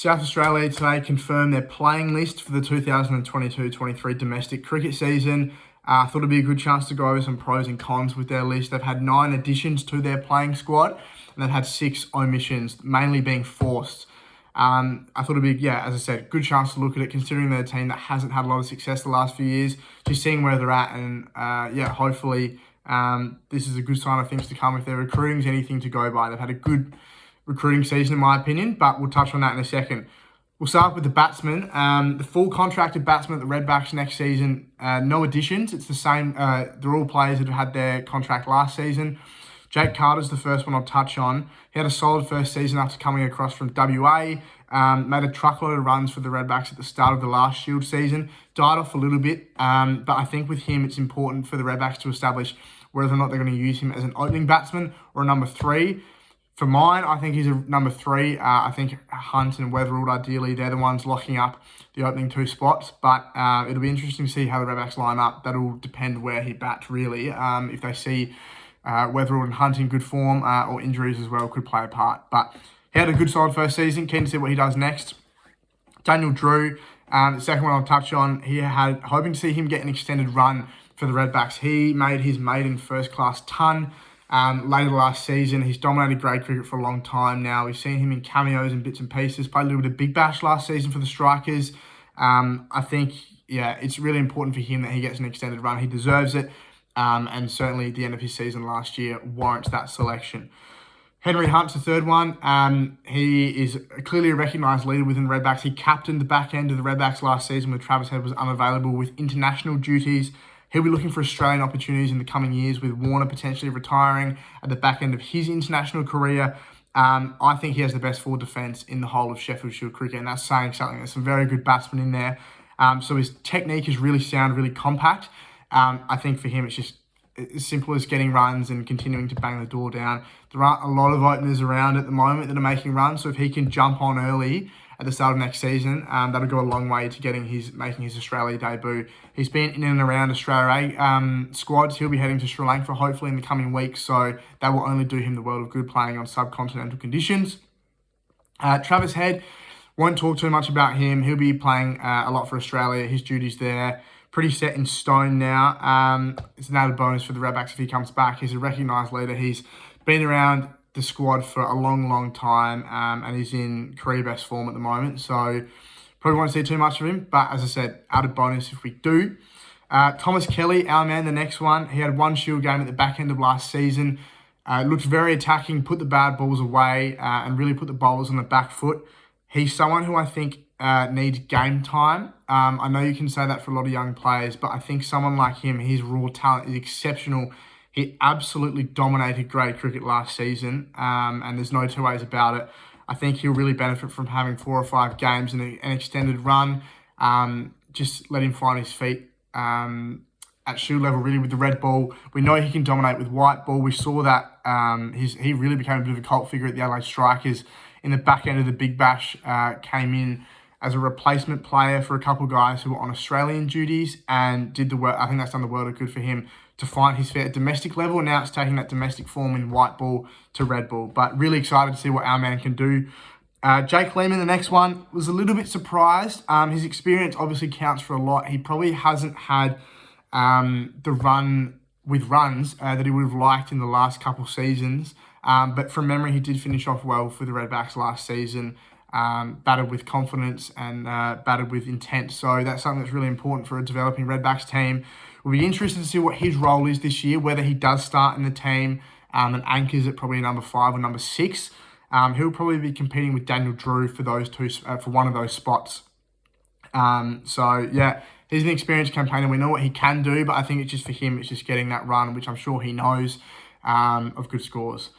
South Australia today confirmed their playing list for the 2022-23 domestic cricket season. I thought it'd be a good chance to go over some pros and cons with their list. They've had 9 additions to their playing squad, and they've had 6 omissions, mainly being forced. I thought it'd be, as I said, good chance to look at it, considering they're a team that hasn't had a lot of success the last few years. Just seeing where they're at, and hopefully this is a good sign of things to come. If their recruiting's anything to go by, they've had a good recruiting season, in my opinion, but we'll touch on that in a second. We'll start with the batsmen. The full contracted batsmen at the Redbacks next season, no additions. It's the same. They're all players that have had their contract last season. Jake Carter's the first one I'll touch on. He had a solid first season after coming across from WA. Made a truckload of runs for the Redbacks at the start of the last Shield season. Died off a little bit, but I think with him, it's important for the Redbacks to establish whether or not they're going to use him as an opening batsman or a number 3. For mine, I think he's a number 3. I think Hunt and Weatherald, ideally, they're the ones locking up the opening 2 spots. But it'll be interesting to see how the Redbacks line up. That'll depend where he bats, really. If they see Weatherald and Hunt in good form, or injuries as well could play a part. But he had a good solid first season. Keen to see what he does next. Daniel Drew, the second one I'll touch on. Hoping to see him get an extended run for the Redbacks. He made his maiden first-class ton later last season. He's dominated grade cricket for a long time now. We've seen him in cameos and bits and pieces. Played a little bit of Big Bash last season for the Strikers. I think, it's really important for him that he gets an extended run. He deserves it, and certainly at the end of his season last year warrants that selection. Henry Hunt's the third one. He is clearly a recognised leader within the Redbacks. He captained the back end of the Redbacks last season when Travis Head was unavailable with international duties. He'll be looking for Australian opportunities in the coming years, with Warner potentially retiring at the back end of his international career. I think he has the best forward defence in the whole of Sheffield Shield cricket, and that's saying something. There's some very good batsmen in there. So his technique is really sound, really compact. I think for him, it's just as simple as getting runs and continuing to bang the door down. There aren't a lot of openers around at the moment that are making runs, so if he can jump on early at the start of next season, that'll go a long way to making his Australia debut. He's been in and around Australia squads. He'll be heading to Sri Lanka hopefully in the coming weeks, so that will only do him the world of good playing on subcontinental conditions. Travis Head, won't talk too much about him. He'll be playing a lot for Australia. His duties there pretty set in stone now. It's an added bonus for the Redbacks if he comes back. He's a recognised leader. He's been around the squad for a long time, and he's in career best form at the moment, so probably won't see too much of him, but as I said, added bonus if we do. Thomas Kelly, our man, the next one. He had 1 Shield game at the back end of last season. Looked very attacking, put the bad balls away, and really put the bowlers on the back foot. He's someone who I think needs game time. I know you can say that for a lot of young players, but I think someone like him, his raw talent is exceptional. He absolutely dominated grade cricket last season, and there's no two ways about it. I think he'll really benefit from having 4 or 5 games and an extended run. Just let him find his feet at Shield level, really, with the red ball. We know he can dominate with white ball. We saw that he really became a bit of a cult figure at the Adelaide Strikers in the back end of the Big Bash. Came in as a replacement player for a couple of guys who were on Australian duties and did the work. I think that's done the world of good for him to find his feet at domestic level. Now it's taking that domestic form in white ball to red ball. But really excited to see what our man can do. Jake Lehman, the next one, was a little bit surprised. His experience obviously counts for a lot. He probably hasn't had the run with runs that he would have liked in the last couple seasons. But from memory, he did finish off well for the Redbacks last season. Batted with confidence and batted with intent. So that's something that's really important for a developing Redbacks team. We'll be interested to see what his role is this year, whether he does start in the team and anchors at probably number 5 or number 6. He'll probably be competing with Daniel Drew for those two, for one of those spots. He's an experienced campaigner. We know what he can do, but I think it's just for him, it's just getting that run, which I'm sure he knows, of good scores.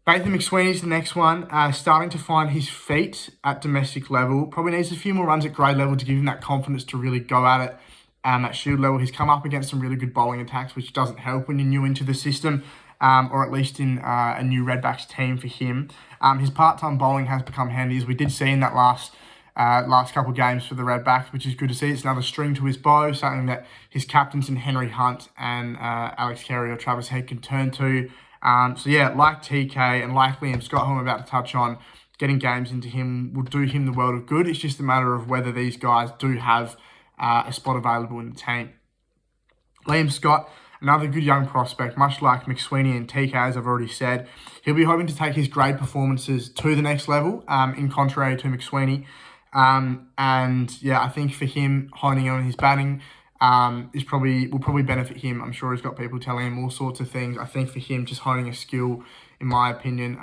Nathan McSweeney's the next one, starting to find his feet at domestic level. Probably needs a few more runs at grade level to give him that confidence to really go at it. At Shield level, he's come up against some really good bowling attacks, which doesn't help when you're new into the system, or at least in a new Redbacks team for him. His part-time bowling has become handy, as we did see in that last couple of games for the Redbacks, which is good to see. It's another string to his bow, something that his captains in Henry Hunt and Alex Carey or Travis Head can turn to. Like TK and like Liam Scott, who I'm about to touch on, getting games into him will do him the world of good. It's just a matter of whether these guys do have a spot available in the team. Liam Scott, another good young prospect, much like McSweeney and TK, as I've already said. He'll be hoping to take his grade performances to the next level, in contrary to McSweeney. And yeah, I think for him, honing in on his batting will probably benefit him. I'm sure he's got people telling him all sorts of things. I think for him, just honing a skill, in my opinion,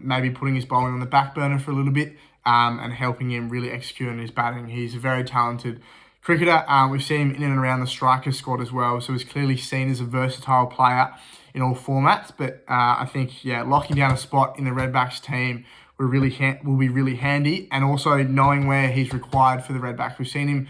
maybe putting his bowling on the back burner for a little bit, and helping him really execute on his batting. He's a very talented cricketer. We've seen him in and around the striker squad as well, so he's clearly seen as a versatile player in all formats. But I think, locking down a spot in the Redbacks team will be really handy, and also knowing where he's required for the Redbacks. We've seen him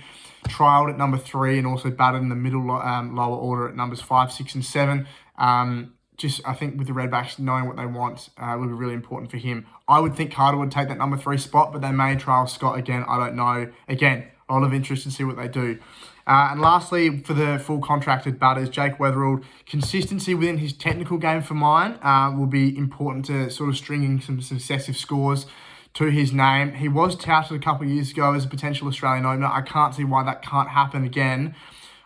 trialled at number 3 and also batted in the middle lower order at numbers 5, 6 and 7. I think with the Redbacks, knowing what they want will be really important for him. I would think Carter would take that number 3 spot, but they may trial Scott again. I don't know. Again, a lot of interest to see what they do. And lastly, for the full contracted batters, Jake Weatherald, consistency within his technical game for mine will be important to sort of stringing some successive scores to his name. He was touted a couple of years ago as a potential Australian opener. I can't see why that can't happen again.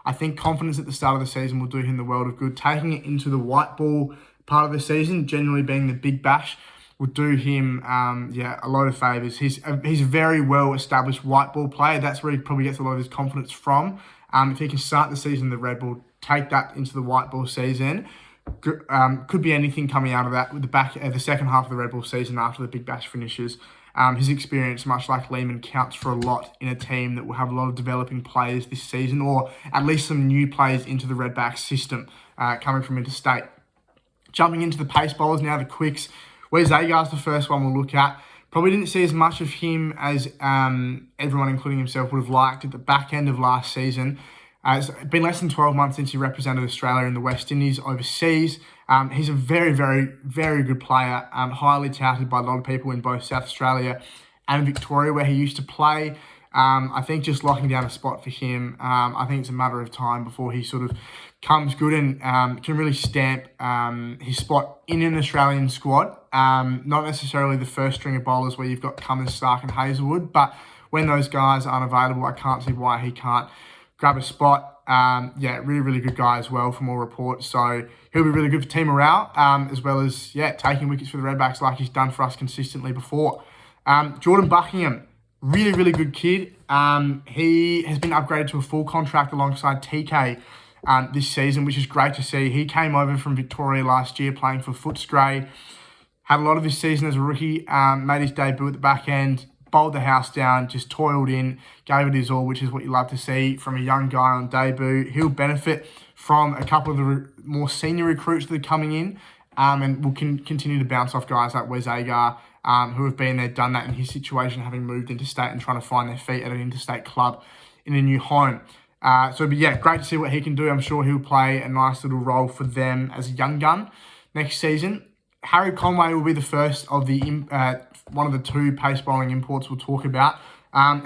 I think confidence at the start of the season will do him the world of good. Taking it into the white ball part of the season, generally being the Big Bash, would do him a lot of favours. He's a very well-established white ball player. That's where he probably gets a lot of his confidence from. If he can start the season in the red ball, take that into the white ball season, could be anything coming out of that with the second half of the red ball season after the Big Bash finishes. His experience, much like Lehman, counts for a lot in a team that will have a lot of developing players this season, or at least some new players into the Redbacks system coming from interstate. Jumping into the pace bowlers now, the quicks. Wes Agar's the first one we'll look at. Probably didn't see as much of him as everyone, including himself, would have liked at the back end of last season. It's been less than 12 months since he represented Australia in the West Indies overseas. He's a very, very, very good player, highly touted by a lot of people in both South Australia and Victoria, where he used to play. I think just locking down a spot for him, I think it's a matter of time before he sort of comes good and can really stamp his spot in an Australian squad. Not necessarily the first string of bowlers where you've got Cummins, Stark and Hazelwood, but when those guys aren't available, I can't see why he can't grab a spot. Really, really good guy as well from all reports. So he'll be really good for team morale, as well as, taking wickets for the Redbacks like he's done for us consistently before. Jordan Buckingham, really, really good kid. He has been upgraded to a full contract alongside TK this season, which is great to see. He came over from Victoria last year playing for Footscray. Had a lot of his season as a rookie, made his debut at the back end, bowled the house down, just toiled in, gave it his all, which is what you love to see from a young guy on debut. He'll benefit from a couple of the more senior recruits that are coming in, and will continue to bounce off guys like Wes Agar, who have been there, done that in his situation, having moved interstate and trying to find their feet at an interstate club in a new home. Great to see what he can do. I'm sure he'll play a nice little role for them as a young gun next season. Harry Conway will be the first of the one of the 2 pace bowling imports we'll talk about.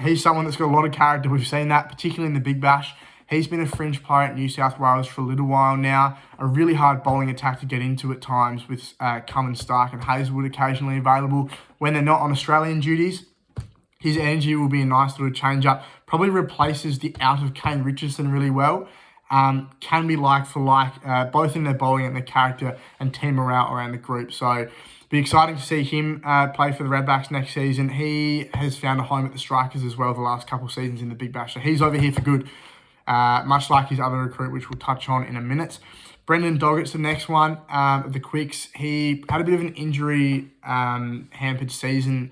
He's someone that's got a lot of character. We've seen that, particularly in the Big Bash. He's been a fringe player at New South Wales for a little while now. A really hard bowling attack to get into at times with Cummins, Stark and Hazelwood occasionally available when they're not on Australian duties. His energy will be a nice little change-up. Probably replaces the out of Kane Richardson really well. Can be like for like, both in their bowling and their character and team morale around the group. So be exciting to see him play for the Redbacks next season. He has found a home at the Strikers as well the last couple of seasons in the Big Bash. So he's over here for good, much like his other recruit, which we'll touch on in a minute. Brendan Doggett's the next one, the quicks. He had a bit of an injury hampered season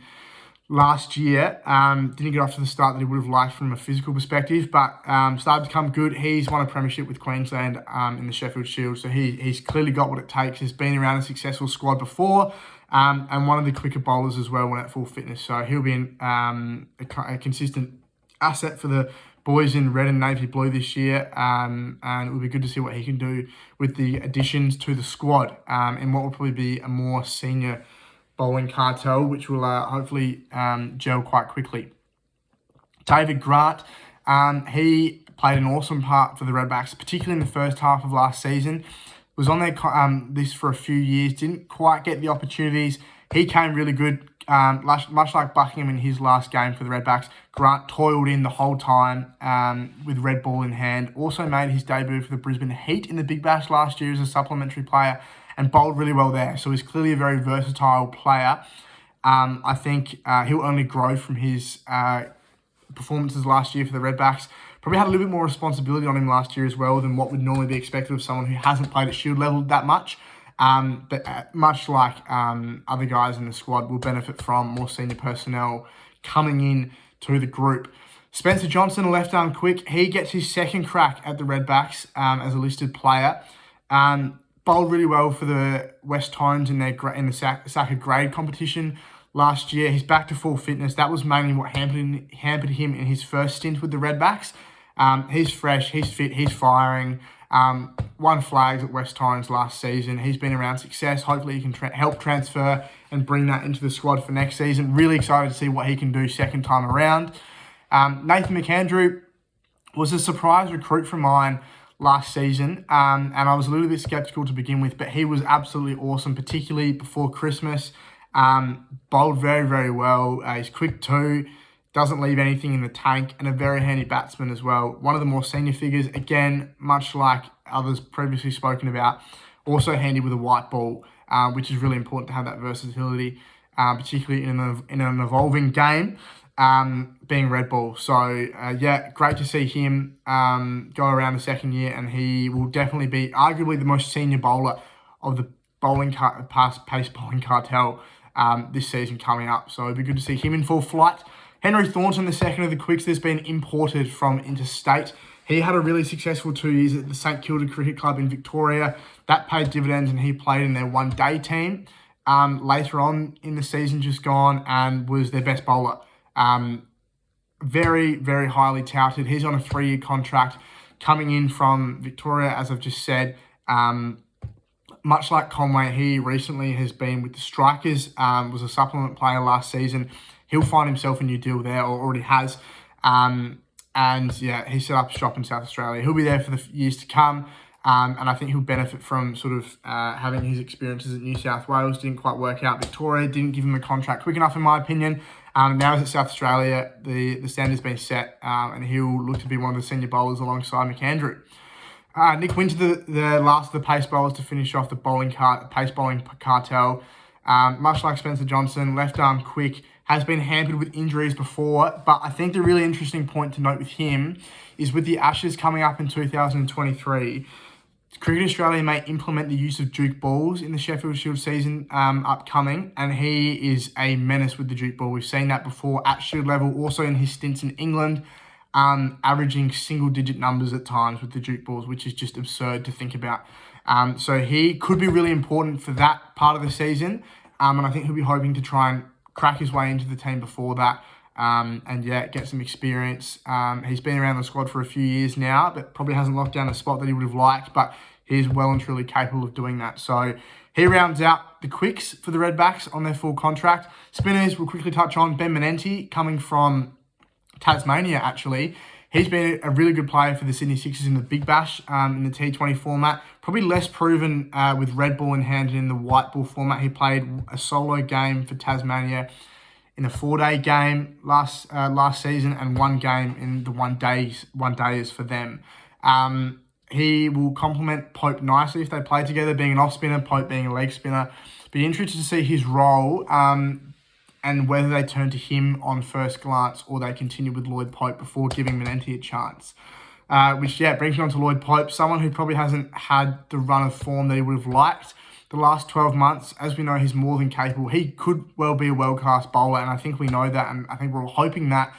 last year. Didn't get off to the start that he would have liked from a physical perspective, but started to come good. He's won a premiership with Queensland in the Sheffield Shield, so he's clearly got what it takes. He's been around a successful squad before, and one of the quicker bowlers as well when at full fitness. So he'll be a consistent asset for the boys in red and navy blue this year, and it will be good to see what he can do with the additions to the squad, and what will probably be a more senior bowling cartel, which will hopefully gel quite quickly. David Grant, he played an awesome part for the Redbacks, particularly in the first half of last season. Was on their this for a few years, didn't quite get the opportunities He came really good, much like Buckingham in his last game for the Redbacks. Grant toiled in the whole time with red ball in hand. Also made his debut for the Brisbane Heat in the Big Bash last year as a supplementary player and bowled really well there. So he's clearly a very versatile player. I think he'll only grow from his performances last year for the Redbacks. Probably had a little bit more responsibility on him last year as well than what would normally be expected of someone who hasn't played at Shield level that much. But much like other guys in the squad, will benefit from more senior personnel coming in to the group. Spencer Johnson, left arm quick, he gets his second crack at the Redbacks as a listed player. Bowled really well for the West Tones in the Saka grade competition last year. He's back to full fitness. That was mainly what hampered him in his first stint with the Redbacks. He's fresh, he's fit, he's firing. Won flags at West Torrens last season. He's been around success. Hopefully he can help transfer and bring that into the squad for next season. Really excited to see what he can do second time around. Nathan McAndrew was a surprise recruit from mine last season, and I was a little bit sceptical to begin with, but he was absolutely awesome, particularly before Christmas. Bowled very, very well. He's quick too. Doesn't leave anything in the tank, and a very handy batsman as well. One of the more senior figures, again, much like others previously spoken about, also handy with a white ball, which is really important to have that versatility, particularly in an evolving game, being red ball. So, great to see him go around the second year, and he will definitely be arguably the most senior bowler of the pace bowling cartel this season coming up. So it'll be good to see him in full flight. Henry Thornton, the second of the quicks, has been imported from interstate. He had a really successful 2 years at the St Kilda Cricket Club in Victoria. That paid dividends, and he played in their one-day team later on in the season just gone and was their best bowler. Very, very highly touted. He's on a 3-year contract coming in from Victoria, as I've just said. Much like Conway, he recently has been with the Strikers, was a supplement player last season. He'll find himself a new deal there, or already has. He set up shop in South Australia. He'll be there for the years to come. And I think he'll benefit from sort of having his experiences at New South Wales. Didn't quite work out. Victoria didn't give him a contract quick enough, in my opinion. Now he's at South Australia. The standard's been set, and he'll look to be one of the senior bowlers alongside McAndrew. Nick Winter, the last of the pace bowlers to finish off the pace bowling cartel. Much like Spencer Johnson, left arm quick, has been hampered with injuries before, but I think the really interesting point to note with him is with the Ashes coming up in 2023, Cricket Australia may implement the use of Duke balls in the Sheffield Shield season upcoming, and he is a menace with the Duke ball. We've seen that before at Shield level, also in his stints in England, averaging single-digit numbers at times with the Duke balls, which is just absurd to think about. So he could be really important for that part of the season, and I think he'll be hoping to try and crack his way into the team before that, get some experience. He's been around the squad for a few years now, but probably hasn't locked down a spot that he would have liked, but he's well and truly capable of doing that. So he rounds out the quicks for the Redbacks on their full contract. Spinners, we'll quickly touch on Ben Menenti, coming from Tasmania, actually. He's been a really good player for the Sydney Sixers in the Big Bash in the T20 format. Probably less proven with red ball in hand and in the white ball format. He played a solo game for Tasmania in a 4-day game last season, and one game in the one days for them. He will complement Pope nicely if they play together, being an off spinner, Pope being a leg spinner. Be interested to see his role and whether they turn to him on first glance or they continue with Lloyd Pope before giving Menenti a chance. Which brings me on to Lloyd Pope, someone who probably hasn't had the run of form that he would have liked the last 12 months. As we know, he's more than capable. He could well be a world-class bowler, and I think we know that, and I think we're all hoping that.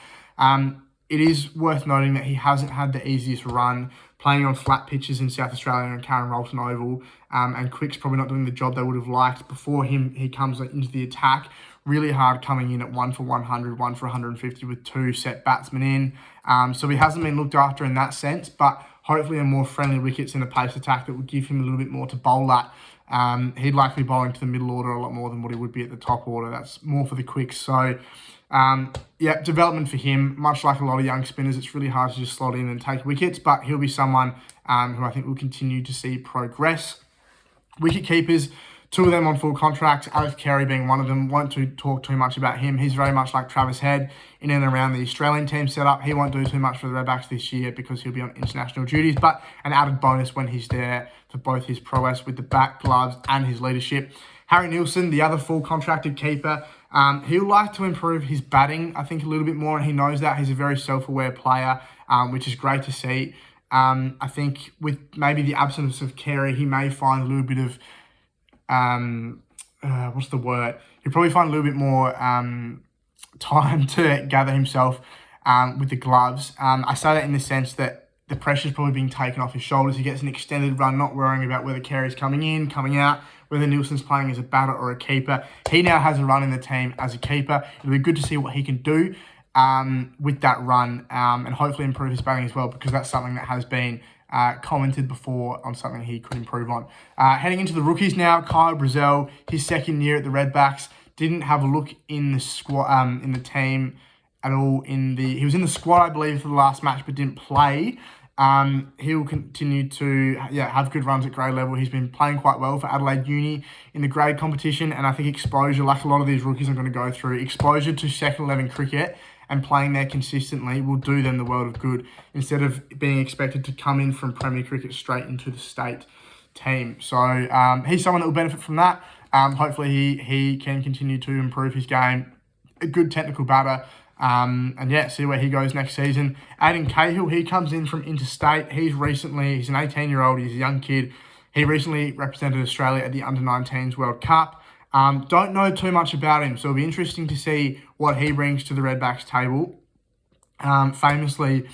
It is worth noting that he hasn't had the easiest run playing on flat pitches in South Australia and Karen Rolton Oval, and Quick's probably not doing the job they would have liked. Before he comes into the attack, really hard coming in at 1 for 100, 1 for 150 with 2 set batsmen in. So he hasn't been looked after in that sense, but hopefully a more friendly wickets in a pace attack that would give him a little bit more to bowl at. He'd likely be bowling to the middle order a lot more than what he would be at the top order. That's more for the Quicks. So, development for him. Much like a lot of young spinners, it's really hard to just slot in and take wickets, but he'll be someone who I think will continue to see progress. Wicket keepers, Two of them on full contracts, Alex Carey being one of them. Won't talk too much about him. He's very much like Travis Head in and around the Australian team setup. He won't do too much for the Redbacks this year because he'll be on international duties, but an added bonus when he's there for both his prowess with the bat, gloves, and his leadership. Harry Nielsen, the other full contracted keeper, he'll like to improve his batting, I think, a little bit more, and he knows that. He's a very self-aware player, which is great to see. I think with maybe the absence of Carey, he may find a little bit of what's the word? He'll probably find a little bit more time to gather himself with the gloves. I say that in the sense that the pressure's probably being taken off his shoulders. He gets an extended run, not worrying about whether Carey's coming in, coming out, whether Nielsen's playing as a batter or a keeper. He now has a run in the team as a keeper. It'll be good to see what he can do with that run and hopefully improve his batting as well, because that's something that has been commented before on something he could improve on. Heading into the rookies now, Kyle Brazell, his second year at the Redbacks, didn't have a look in the squad, in the team at all. He was in the squad, I believe, for the last match, but didn't play. He'll continue to have good runs at grade level. He's been playing quite well for Adelaide Uni in the grade competition, and I think exposure, like a lot of these rookies I'm going to go through, exposure to second 11 cricket and playing there consistently will do them the world of good, instead of being expected to come in from Premier Cricket straight into the state team. So he's someone that will benefit from that. Hopefully he can continue to improve his game. A good technical batter. And see where he goes next season. Aiden Cahill, he comes in from interstate. He's an 18-year-old, he's a young kid. He recently represented Australia at the Under-19s World Cup. Don't know too much about him, so it'll be interesting to see what he brings to the Redbacks table. Famously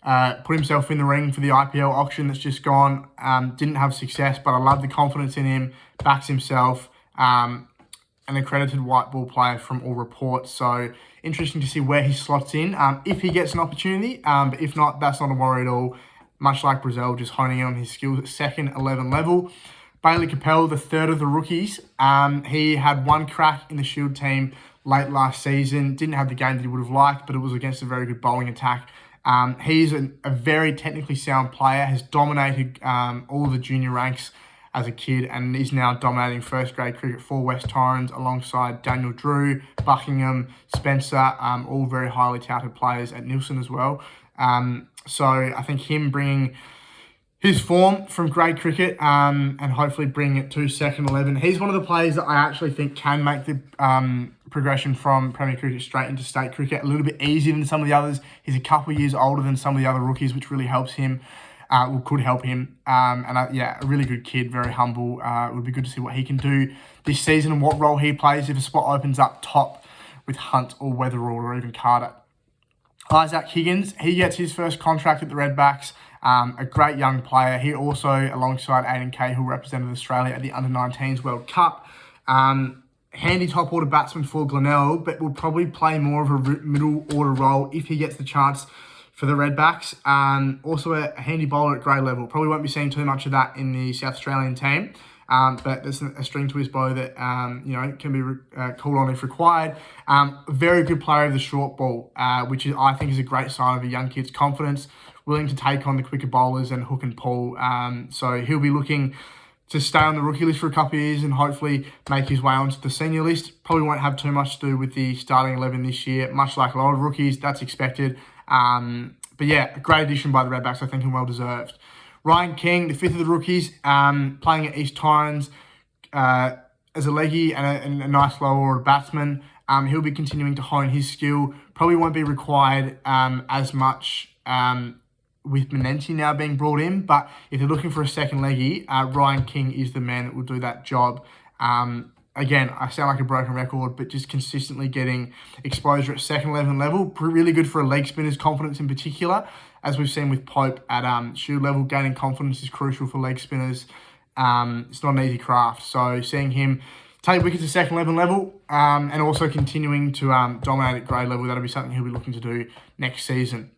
put himself in the ring for the IPL auction that's just gone. Didn't have success, but I love the confidence in him, backs himself, an accredited white ball player from all reports. So interesting to see where he slots in, if he gets an opportunity. But if not, that's not a worry at all. Much like Brazell, just honing in on his skills at second 11 level. Bailey Capel, the third of the rookies. He had one crack in the Shield team late last season. Didn't have the game that he would have liked, but it was against a very good bowling attack. He's a very technically sound player, has dominated all of the junior ranks as a kid, and is now dominating first grade cricket for West Torrens alongside Daniel Drew, Buckingham, Spencer, all very highly touted players at Nielsen as well. So I think him bringing his form from grade cricket and hopefully bring it to second 11. He's one of the players that I actually think can make the progression from Premier Cricket straight into state cricket a little bit easier than some of the others. He's a couple of years older than some of the other rookies, which really helps him. Could help him. A really good kid, very humble. It would be good to see what he can do this season and what role he plays if a spot opens up top with Hunt or Weatherall or even Carter. Isaac Higgins, he gets his first contract at the Redbacks. A great young player. He also, alongside Aiden Cahill, represented Australia at the Under-19s World Cup. Handy top order batsman for Glenelg, but will probably play more of a middle order role if he gets the chance for the Redbacks. Also a handy bowler at grade level. Probably won't be seeing too much of that in the South Australian team, but there's a string to his bow that can be called on if required. Very good player of the short ball, which I think is a great sign of a young kid's confidence, willing to take on the quicker bowlers and hook and pull. So he'll be looking to stay on the rookie list for a couple of years and hopefully make his way onto the senior list. Probably won't have too much to do with the starting 11 this year, much like a lot of rookies. That's expected. But a great addition by the Redbacks, I think, and well deserved. Ryan King, the fifth of the rookies, playing at East Torrens as a leggy and a nice lower order batsman. He'll be continuing to hone his skill. Probably won't be required as much with Menenti now being brought in, but if they're looking for a second leggy, Ryan King is the man that will do that job. Again, I sound like a broken record, but just consistently getting exposure at second 11 level, really good for a leg spinner's confidence in particular. As we've seen with Pope at Shield level, gaining confidence is crucial for leg spinners. It's not an easy craft. So seeing him take wickets at second 11 level and also continuing to dominate at grade level, that'll be something he'll be looking to do next season.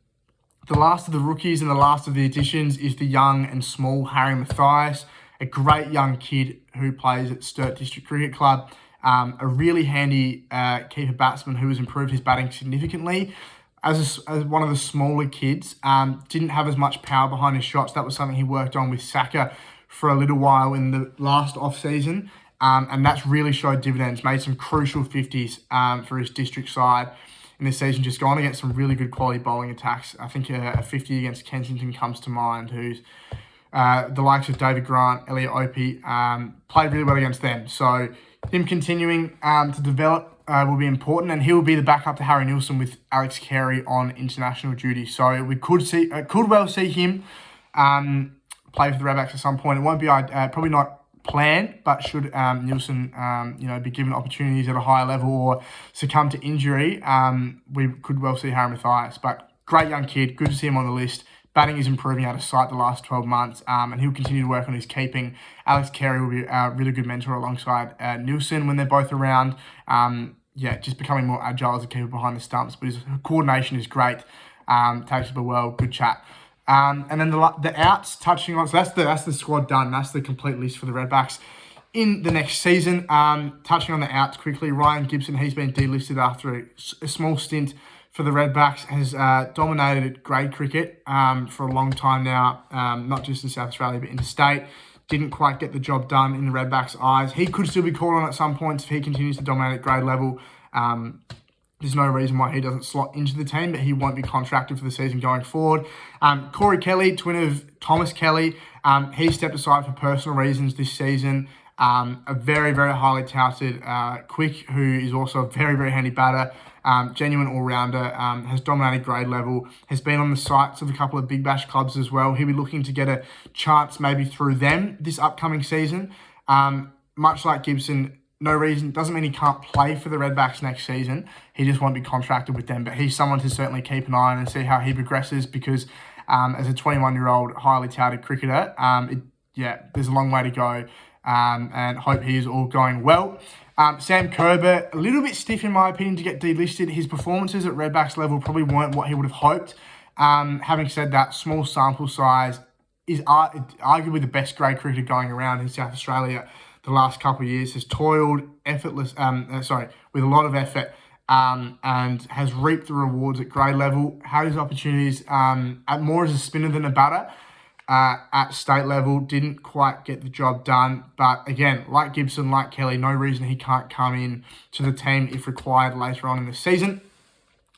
The last of the rookies and the last of the additions is the young and small Harry Mathias, a great young kid who plays at Sturt District Cricket Club. A really handy keeper batsman who has improved his batting significantly. As one of the smaller kids, didn't have as much power behind his shots. That was something he worked on with Saka for a little while in the last off-season. And that's really showed dividends, made some crucial 50s for his district side in this season, just gone against some really good quality bowling attacks. I think a 50 against Kensington comes to mind, who's the likes of David Grant, Elliot Opie, played really well against them. So him continuing to develop will be important, and he'll be the backup to Harry Nilsson with Alex Carey on international duty. So we could well see him play for the Redbacks at some point. It won't be probably not planned, but should Nilsson be given opportunities at a higher level or succumb to injury, we could well see Harry Matthias. But great young kid, good to see him on the list. Batting is improving out of sight the last 12 months, and he'll continue to work on his keeping. Alex Carey will be a really good mentor alongside Nilsson when they're both around. Just becoming more agile as a keeper behind the stumps, but his coordination is great. Takes it well, good chat. And then the outs, touching on, so that's the squad done. That's the complete list for the Redbacks in the next season. Touching on the outs quickly, Ryan Gibson, he's been delisted after a small stint for the Redbacks, has dominated grade cricket for a long time now, not just in South Australia, but interstate. Didn't quite get the job done in the Redbacks' eyes. He could still be called on at some points if he continues to dominate at grade level. There's no reason why he doesn't slot into the team, but he won't be contracted for the season going forward. Corey Kelly, twin of Thomas Kelly, he stepped aside for personal reasons this season. A very, very highly touted quick, who is also a very, very handy batter. Genuine all-rounder, has dominated grade level, has been on the sites of a couple of Big Bash clubs as well. He'll be looking to get a chance maybe through them this upcoming season. Much like Gibson, no reason, doesn't mean he can't play for the Redbacks next season. He just won't be contracted with them, but he's someone to certainly keep an eye on and see how he progresses, because as a 21-year-old highly touted cricketer, there's a long way to go, and hope he is all going well. Sam Kerber, a little bit stiff in my opinion to get delisted. His performances at Redbacks level probably weren't what he would have hoped. Having said that, small sample size, is arguably the best grade cricketer going around in South Australia the last couple of years. Has toiled with a lot of effort, and has reaped the rewards at grade level. Had his opportunities at more as a spinner than a batter. At state level, didn't quite get the job done. But again, like Gibson, like Kelly, no reason he can't come in to the team if required later on in the season.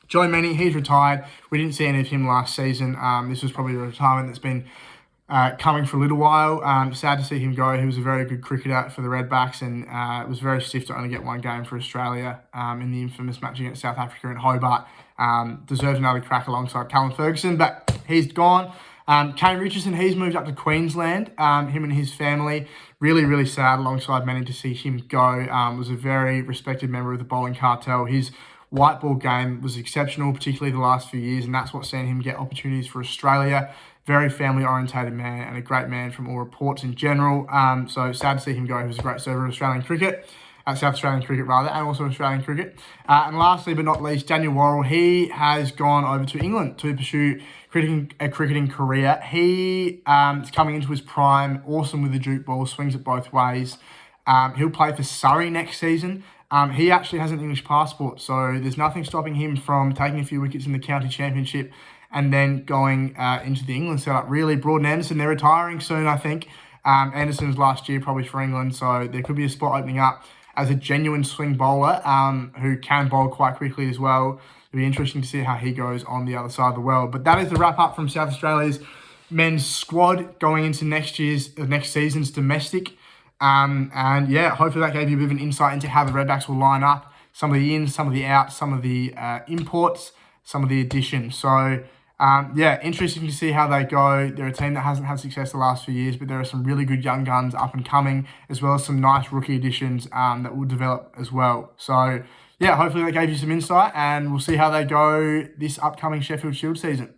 Joe Manning, he's retired. We didn't see any of him last season. This was probably a retirement that's been coming for a little while. Sad to see him go. He was a very good cricketer for the Redbacks, and it was very stiff to only get one game for Australia in the infamous match against South Africa in Hobart. Deserves another crack alongside Callum Ferguson, but he's gone. Kane Richardson, he's moved up to Queensland, him and his family. Really, really sad alongside Manning to see him go. Was a very respected member of the bowling cartel. His white ball game was exceptional, particularly the last few years, and that's what's seen him get opportunities for Australia. Very family-orientated man and a great man from all reports in general. So sad to see him go. He was a great server of Australian cricket. South Australian cricket rather, and also Australian cricket. And lastly but not least, Daniel Worrell, he has gone over to England to pursue a cricketing career. He is coming into his prime, awesome with the Duke ball, swings it both ways. He'll play for Surrey next season. He actually has an English passport, so there's nothing stopping him from taking a few wickets in the county championship and then going into the England setup. Really, Broad and Anderson, they're retiring soon, I think. Anderson's last year probably for England, so there could be a spot opening up as a genuine swing bowler who can bowl quite quickly as well. It'll be interesting to see how he goes on the other side of the world. But that is the wrap-up from South Australia's men's squad going into next season's domestic. Hopefully that gave you a bit of an insight into how the Redbacks will line up. Some of the ins, some of the outs, some of the imports, some of the additions. So, interesting to see how they go. They're a team that hasn't had success the last few years, but there are some really good young guns up and coming, as well as some nice rookie additions that will develop as well. So, hopefully that gave you some insight, and we'll see how they go this upcoming Sheffield Shield season.